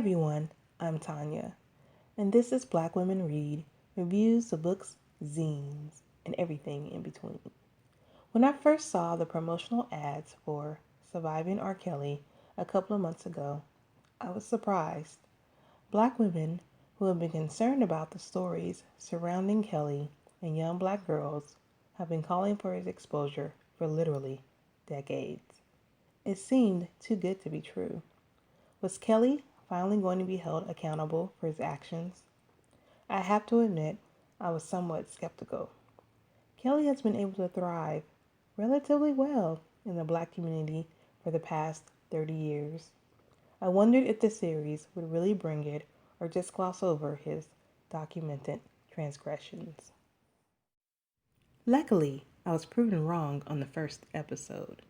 everyone, I'm Tanya, and this is Black Women Read, reviews of books, zines, and everything in between. When I first saw the promotional ads for Surviving R. Kelly a couple of months ago, I was surprised. Black women who have been concerned about the stories surrounding Kelly and young black girls have been calling for his exposure for literally decades. It seemed too good to be true. Was Kelly finally going to be held accountable for his actions? I have to admit, I was somewhat skeptical. Kelly has been able to thrive relatively well in the black community for the past 30 years. I wondered if the series would really bring it or just gloss over his documented transgressions. Luckily, I was proven wrong on the first episode.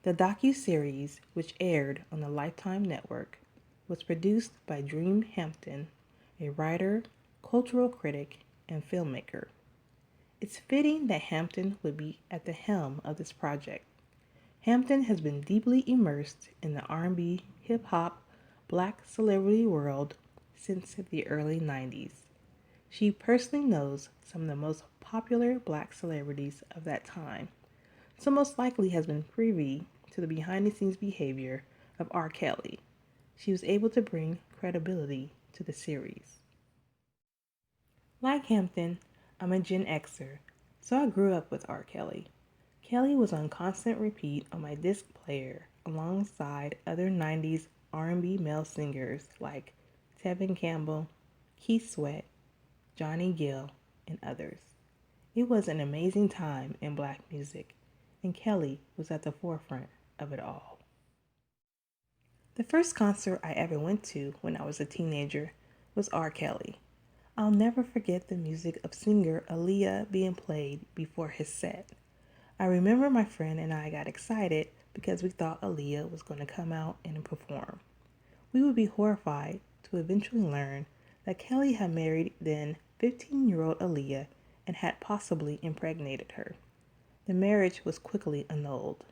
The docu-series, which aired on the Lifetime Network, was produced by Dream Hampton, a writer, cultural critic, and filmmaker. It's fitting that Hampton would be at the helm of this project. Hampton has been deeply immersed in the R&B, hip-hop, black celebrity world since the early 90s. She personally knows some of the most popular black celebrities of that time, so most likely has been privy to the behind-the-scenes behavior of R. Kelly. She was able to bring credibility to the series. Like Hampton, I'm a Gen Xer, so I grew up with R. Kelly. Kelly was on constant repeat on my disc player alongside other 90s R&B male singers like Tevin Campbell, Keith Sweat, Johnny Gill, and others. It was an amazing time in black music, and Kelly was at the forefront of it all. The first concert I ever went to when I was a teenager was R. Kelly. I'll never forget the music of singer Aaliyah being played before his set. I remember my friend and I got excited because we thought Aaliyah was going to come out and perform. We would be horrified to eventually learn that Kelly had married then 15-year-old Aaliyah and had possibly impregnated her. The marriage was quickly annulled.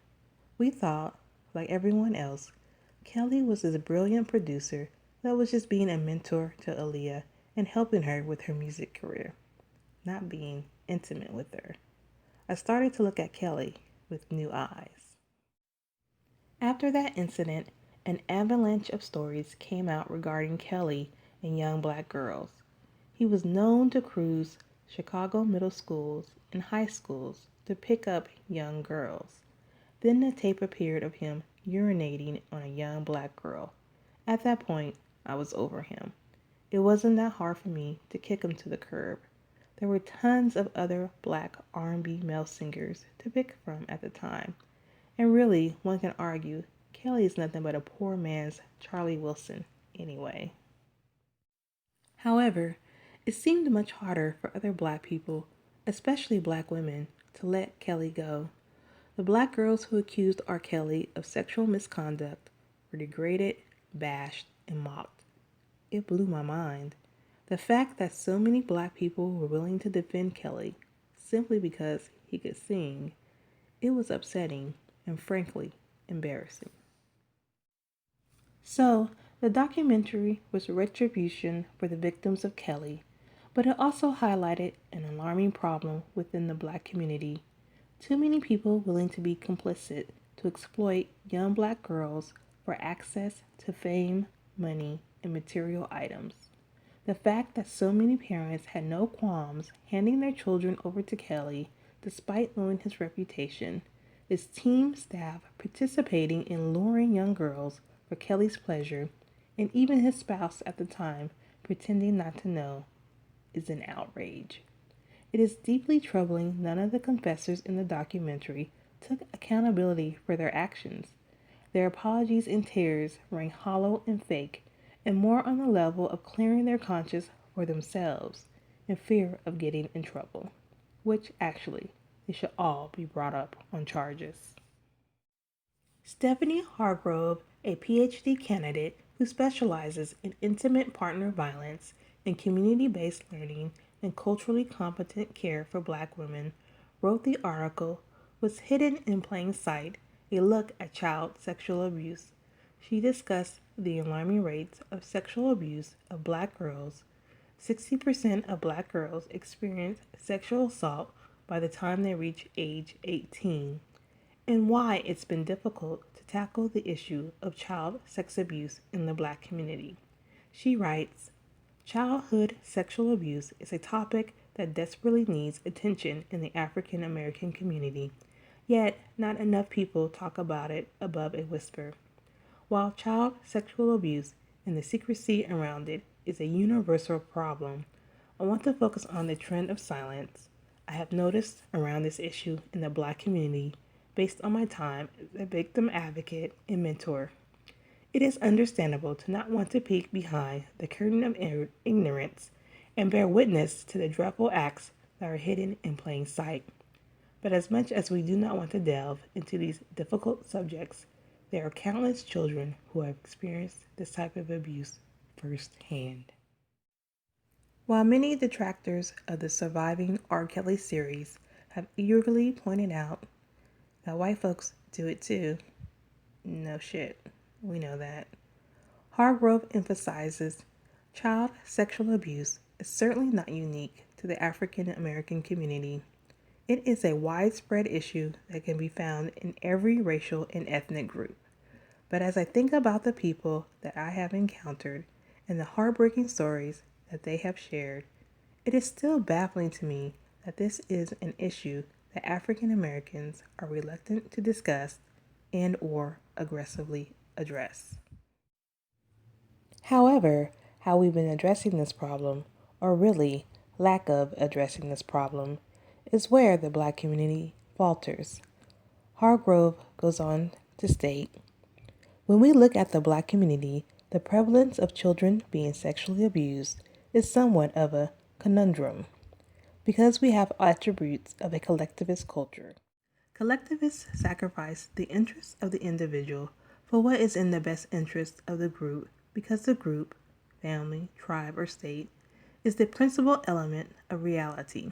We thought, like everyone else, Kelly was this brilliant producer that was just being a mentor to Aaliyah and helping her with her music career, not being intimate with her. I started to look at Kelly with new eyes. After that incident, an avalanche of stories came out regarding Kelly and young black girls. He was known to cruise Chicago middle schools and high schools to pick up young girls. Then the tape appeared of him urinating on a young black girl. At that point, I was over him. It wasn't that hard for me to kick him to the curb. There were tons of other black R&B male singers to pick from at the time. And really, one can argue, Kelly is nothing but a poor man's Charlie Wilson anyway. However, it seemed much harder for other black people, especially black women, to let Kelly go. The black girls who accused R. Kelly of sexual misconduct were degraded, bashed, and mocked. It blew my mind. The fact that so many black people were willing to defend Kelly simply because he could sing, it was upsetting and frankly embarrassing. So, the documentary was retribution for the victims of Kelly, but it also highlighted an alarming problem within the black community. Too many people willing to be complicit to exploit young black girls for access to fame, money, and material items. The fact that so many parents had no qualms handing their children over to Kelly despite knowing his reputation, his team staff participating in luring young girls for Kelly's pleasure, and even his spouse at the time pretending not to know, is an outrage. It is deeply troubling none of the confessors in the documentary took accountability for their actions. Their apologies and tears rang hollow and fake, and more on the level of clearing their conscience for themselves in fear of getting in trouble, which actually they should all be brought up on charges. Stephanie Hargrove, a PhD candidate who specializes in intimate partner violence and community-based learning and culturally competent care for black women, wrote the article Was Hidden in Plain Sight, a look at child sexual abuse, She discussed the alarming rates of sexual abuse of Black girls. 60% of Black girls experience sexual assault by the time they reach age 18, and why it's been difficult to tackle the issue of child sex abuse in the Black community. She writes, childhood sexual abuse is a topic that desperately needs attention in the African American community, yet not enough people talk about it above a whisper. While child sexual abuse and the secrecy around it is a universal problem, I want to focus on the trend of silence I have noticed around this issue in the Black community based on my time as a victim advocate and mentor. It is understandable to not want to peek behind the curtain of ignorance and bear witness to the dreadful acts that are hidden in plain sight. But as much as we do not want to delve into these difficult subjects, there are countless children who have experienced this type of abuse firsthand. While many detractors of the surviving R. Kelly series have eagerly pointed out that white folks do it too, no shit, we know that. Hargrove emphasizes child sexual abuse is certainly not unique to the African American community. It is a widespread issue that can be found in every racial and ethnic group. But as I think about the people that I have encountered and the heartbreaking stories that they have shared, it is still baffling to me that this is an issue that African Americans are reluctant to discuss and or aggressively address. However, how we've been addressing this problem, or really lack of addressing this problem, is where the Black community falters. Hargrove goes on to state, when we look at the Black community, the prevalence of children being sexually abused is somewhat of a conundrum because we have attributes of a collectivist culture. Collectivists sacrifice the interests of the individual for what is in the best interest of the group because the group, family, tribe, or state is the principal element of reality.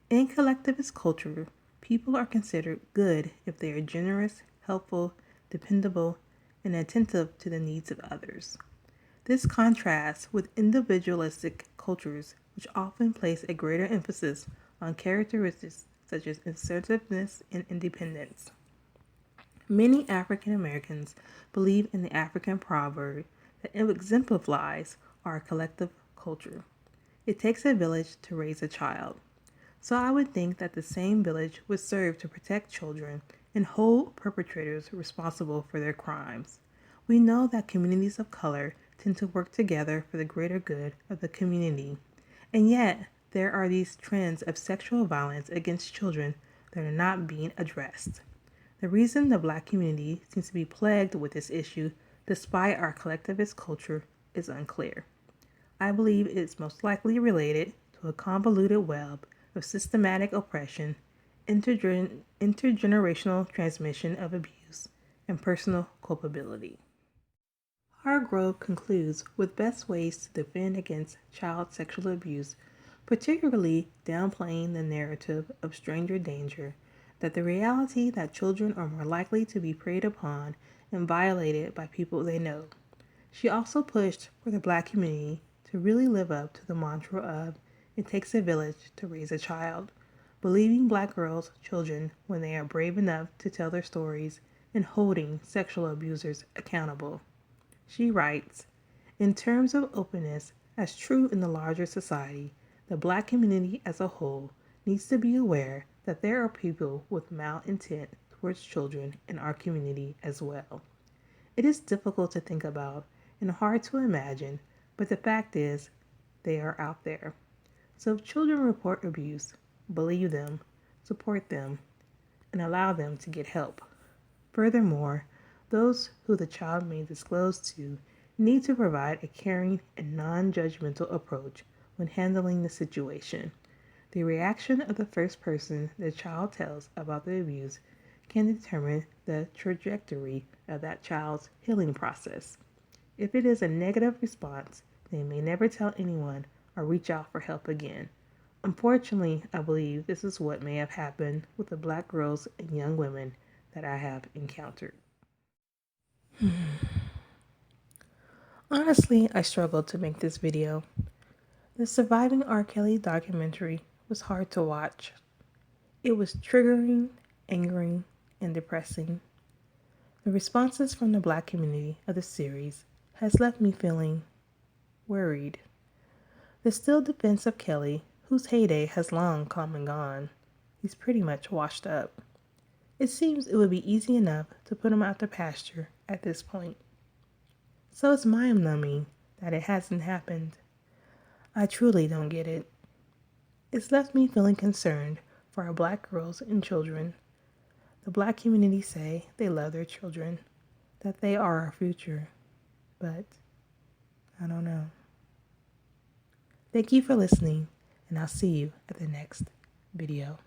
In collectivist culture, people are considered good if they are generous, helpful, dependable, and attentive to the needs of others. This contrasts with individualistic cultures, which often place a greater emphasis on characteristics such as assertiveness and independence. Many African Americans believe in the African proverb that exemplifies our collective culture. It takes a village to raise a child. So I would think that the same village would serve to protect children and hold perpetrators responsible for their crimes. We know that communities of color tend to work together for the greater good of the community, and yet there are these trends of sexual violence against children that are not being addressed. The reason the Black community seems to be plagued with this issue, despite our collectivist culture, is unclear. I believe it is most likely related to a convoluted web of systematic oppression, intergenerational transmission of abuse, and personal culpability. Hargrove concludes with best ways to defend against child sexual abuse, particularly downplaying the narrative of stranger danger, that the reality that children are more likely to be preyed upon and violated by people they know. She also pushed for the Black community to really live up to the mantra of it takes a village to raise a child, believing Black girls, children, when they are brave enough to tell their stories, and holding sexual abusers accountable. She writes, in terms of openness, as true in the larger society, the Black community as a whole needs to be aware that there are people with malintent towards children in our community as well. It is difficult to think about and hard to imagine, but the fact is, they are out there. So if children report abuse, believe them, support them, and allow them to get help. Furthermore, those who the child may disclose to need to provide a caring and non-judgmental approach when handling the situation. The reaction of the first person the child tells about the abuse can determine the trajectory of that child's healing process. If it is a negative response, they may never tell anyone or reach out for help again. Unfortunately, I believe this is what may have happened with the Black girls and young women that I have encountered. Honestly, I struggled to make this video. The Surviving R. Kelly documentary was hard to watch. It was triggering, angering, and depressing. The responses from the Black community of the series has left me feeling worried. The still defense of Kelly, whose heyday has long come and gone, he's pretty much washed up. It seems it would be easy enough to put him out to pasture at this point. So it's mind-numbing that it hasn't happened. I truly don't get it. It's left me feeling concerned for our Black girls and children. The Black community say they love their children, that they are our future, but I don't know. Thank you for listening, and I'll see you at the next video.